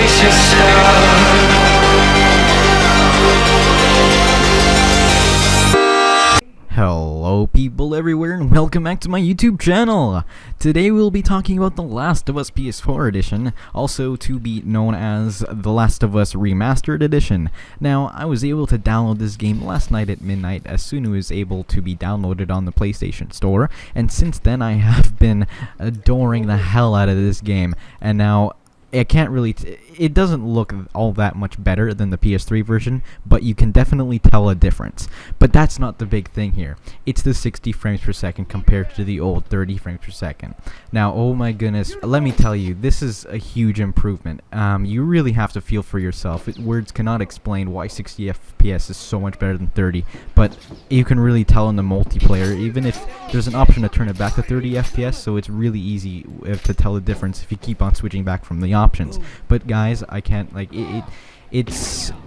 face your scars. Hello people everywhere and welcome back to my YouTube channel! Today we'll be talking about The Last of Us PS4 Edition, also to be known as The Last of Us Remastered Edition. Now, I was able to download this game last night at midnight as soon as it was able to be downloaded on the PlayStation Store, and since then I have been adoring the hell out of this game, and now it can't really, it doesn't look all that much better than the PS3 version, but you can definitely tell a difference. But that's not the big thing here. It's the 60 frames per second compared to the old 30 frames per second. Now, oh my goodness, let me tell you, this is a huge improvement. You really have to feel for yourself. Words cannot explain why 60 FPS is so much better than 30, but you can really tell in the multiplayer, even if there's an option to turn it back to 30 FPS, so it's really easy to tell the difference if you keep on switching back from the options. But guys, I can't, like, it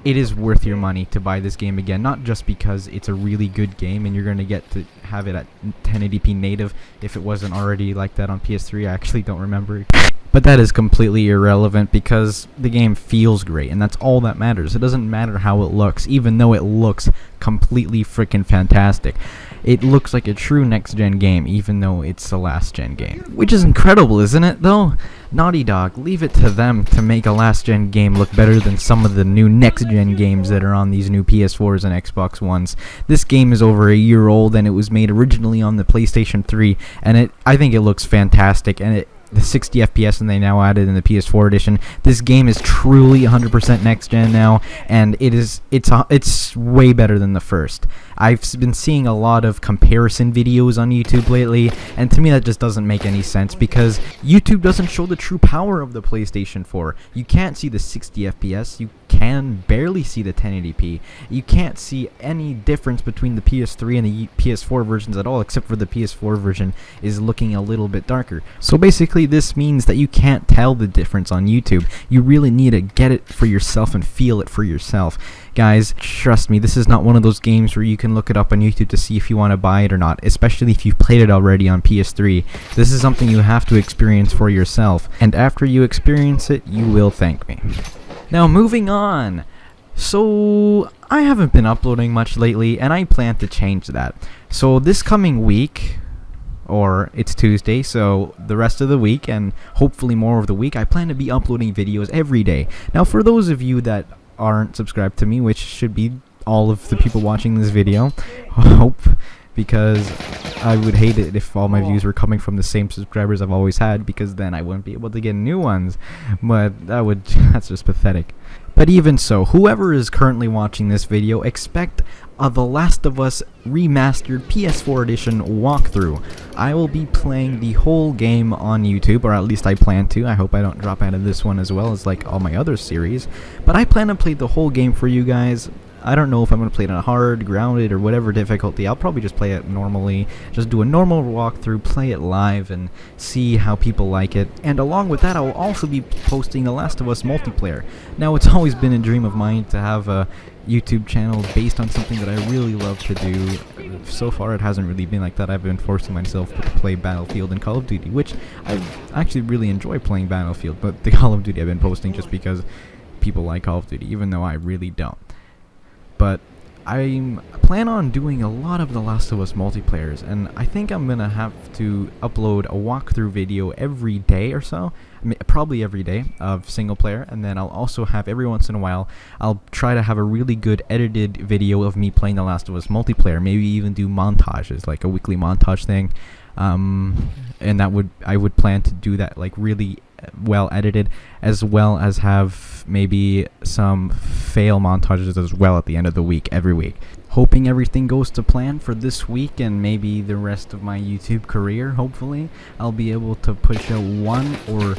is worth your money to buy this game again, not just because it's a really good game and you're going to get to have it at 1080p native. If it wasn't already like that on PS3, I actually don't remember. But that is completely irrelevant because the game feels great, and that's all that matters. It doesn't matter how it looks, even though it looks completely freaking fantastic. It looks like a true next-gen game, even though it's a last-gen game. Which is incredible, isn't it, though? Naughty Dog, leave it to them to make a last-gen game look better than some of the new next-gen games that are on these new PS4s and Xbox Ones. This game is over a year old, and it was made originally on the PlayStation 3, and I think it looks fantastic, and the 60 FPS and they now added in the PS4 edition. This game is truly 100% next gen now, and it's way better than the first. I've been seeing a lot of comparison videos on YouTube lately, and to me that just doesn't make any sense because YouTube doesn't show the true power of the PlayStation 4. You can't see the 60 FPS, you can barely see the 1080p. You can't see any difference between the PS3 and the PS4 versions at all, except for the PS4 version is looking a little bit darker. So basically this means that you can't tell the difference on YouTube. You really need to get it for yourself and feel it for yourself. Guys, trust me, this is not one of those games where you can look it up on YouTube to see if you want to buy it or not, especially if you've played it already on PS3. This is something you have to experience for yourself, and after you experience it, you will thank me. Now, moving on. So, I haven't been uploading much lately, and I plan to change that. So, this coming week, or it's Tuesday, so the rest of the week, and hopefully more of the week, I plan to be uploading videos every day. Now, for those of you that aren't subscribed to me, which should be all of the people watching this video, I hope, because I would hate it if all my views were coming from the same subscribers I've always had, because then I wouldn't be able to get new ones. But that's just pathetic. But even so, whoever is currently watching this video, expect a The Last of Us Remastered PS4 Edition walkthrough. I will be playing the whole game on YouTube, or at least I plan to. I hope I don't drop out of this one as well as like all my other series. But I plan to play the whole game for you guys. I don't know if I'm going to play it on hard, grounded, or whatever difficulty. I'll probably just play it normally, just do a normal walkthrough, play it live, and see how people like it. And along with that, I will also be posting The Last of Us multiplayer. Now, it's always been a dream of mine to have a YouTube channel based on something that I really love to do. So far, it hasn't really been like that. I've been forcing myself to play Battlefield and Call of Duty, which I actually really enjoy playing Battlefield, but the Call of Duty I've been posting just because people like Call of Duty, even though I really don't. But I plan on doing a lot of The Last of Us multiplayers, and I think I'm gonna have to upload a walkthrough video every day or so, probably every day, of single player, and then I'll also have every once in a while, I'll try to have a really good edited video of me playing The Last of Us multiplayer, maybe even do montages, like a weekly montage thing, and I would plan to do that like really well edited, as well as have maybe some fail montages as well at the end of the week, every week. Hoping everything goes to plan for this week and maybe the rest of my YouTube career, hopefully, I'll be able to push out one or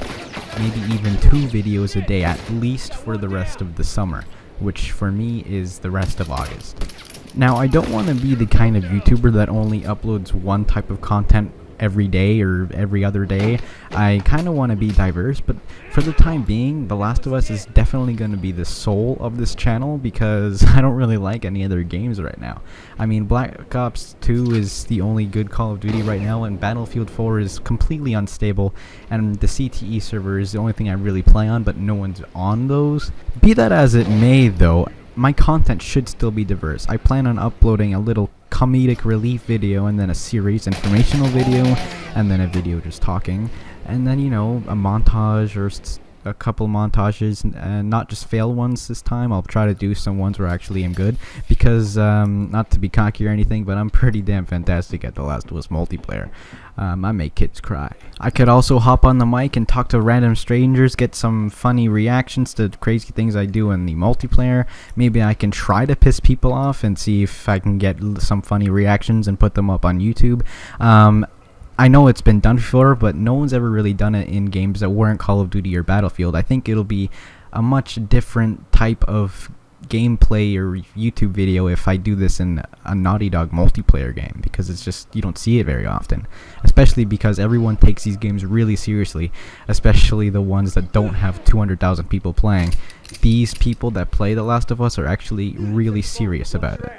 maybe even 2 videos a day at least for the rest of the summer, which for me is the rest of August. Now, I don't want to be the kind of YouTuber that only uploads one type of content every day or every other day. I kind of want to be diverse, but for the time being, The Last of Us is definitely going to be the soul of this channel because I don't really like any other games right now. I mean, Black Ops 2 is the only good Call of Duty right now, and Battlefield 4 is completely unstable, and the CTE server is the only thing I really play on, but no one's on those. Be that as it may, though, my content should still be diverse. I plan on uploading a little comedic relief video, and then a serious informational video, and then a video just talking, and then, you know, a montage or a couple montages, and not just fail ones this time. I'll try to do some ones where I actually am good, because not to be cocky or anything, but I'm pretty damn fantastic at The Last of Us multiplayer. I make kids cry. I could also hop on the mic and talk to random strangers, get some funny reactions to crazy things I do in the multiplayer. Maybe I can try to piss people off and see if I can get some funny reactions and put them up on YouTube. I know it's been done before, but no one's ever really done it in games that weren't Call of Duty or Battlefield. I think it'll be a much different type of gameplay or YouTube video if I do this in a Naughty Dog multiplayer game, because it's just, you don't see it very often, especially because everyone takes these games really seriously, especially the ones that don't have 200,000 people playing. These people that play The Last of Us are actually really serious about it.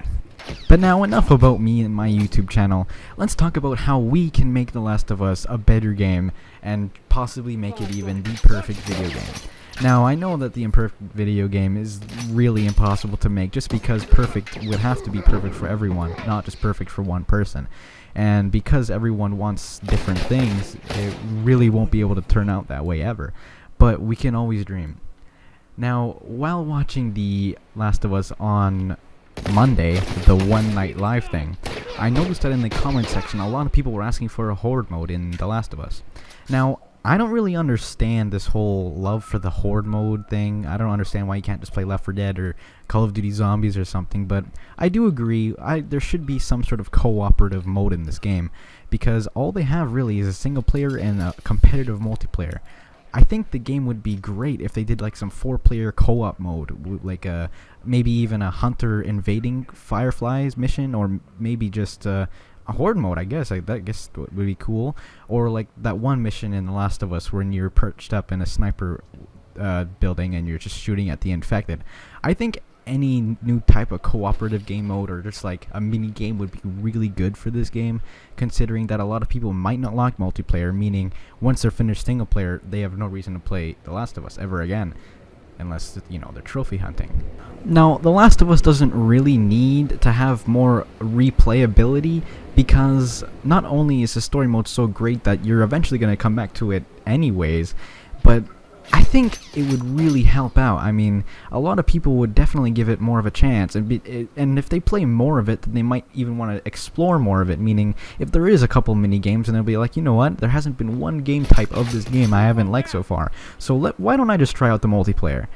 But now, enough about me and my YouTube channel. Let's talk about how we can make The Last of Us a better game and possibly make it even the perfect video game. Now, I know that the imperfect video game is really impossible to make, just because perfect would have to be perfect for everyone, not just perfect for one person. And because everyone wants different things, it really won't be able to turn out that way ever. But we can always dream. Now, while watching The Last of Us on Monday, the one night live thing, I noticed that in the comment section a lot of people were asking for a horde mode in The Last of Us. Now, I don't really understand this whole love for the horde mode thing. I don't understand why you can't just play Left 4 Dead or Call of Duty Zombies or something, but I do agree there should be some sort of cooperative mode in this game, because all they have really is a single player and a competitive multiplayer. I think the game would be great if they did like some 4-player co-op mode, like maybe even a hunter invading fireflies mission, or maybe just a horde mode. I guess would be cool. Or like that one mission in The Last of Us when you're perched up in a sniper building and you're just shooting at the infected. I think any new type of cooperative game mode, or just like a mini game, would be really good for this game, considering that a lot of people might not like multiplayer, meaning once they're finished single player, they have no reason to play The Last of Us ever again, unless, you know, they're trophy hunting. Now, The Last of Us doesn't really need to have more replayability, because not only is the story mode so great that you're eventually going to come back to it anyways, but I think it would really help out. I mean, a lot of people would definitely give it more of a chance, and if they play more of it, then they might even want to explore more of it, meaning if there is a couple mini games, and they'll be like, you know what, there hasn't been one game type of this game I haven't liked so far, so why don't I just try out the multiplayer?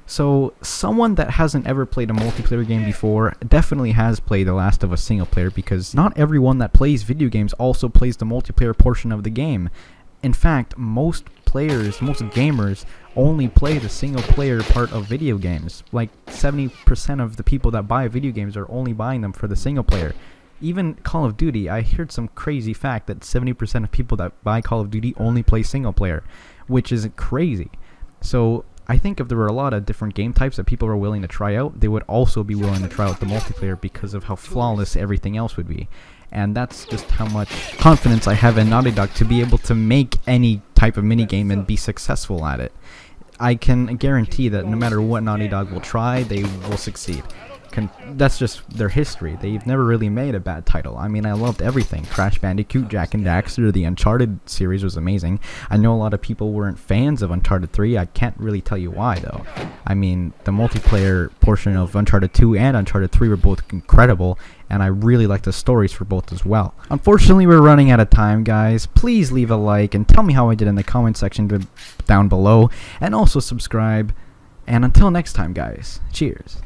So someone that hasn't ever played a multiplayer game before definitely has played The Last of Us single player, because not everyone that plays video games also plays the multiplayer portion of the game. In fact, most gamers only play the single player part of video games. Like 70% of the people that buy video games are only buying them for the single player. Even Call of Duty, I heard some crazy fact that 70% of people that buy Call of Duty only play single player, which is crazy. So I think if there were a lot of different game types that people were willing to try out, they would also be willing to try out the multiplayer, because of how flawless everything else would be. And that's just how much confidence I have in Naughty Dog to be able to make any type of minigame and be successful at it. I can guarantee that no matter what Naughty Dog will try, they will succeed. That's just their history. They've never really made a bad title. I mean, I loved everything. Crash Bandicoot, Jak and Daxter, the Uncharted series was amazing. I know a lot of people weren't fans of Uncharted 3. I can't really tell you why, though. I mean, the multiplayer portion of Uncharted 2 and Uncharted 3 were both incredible, and I really like the stories for both as well. Unfortunately, we're running out of time, guys. Please leave a like and tell me how I did in the comment section down below, and also subscribe. And until next time, guys, cheers.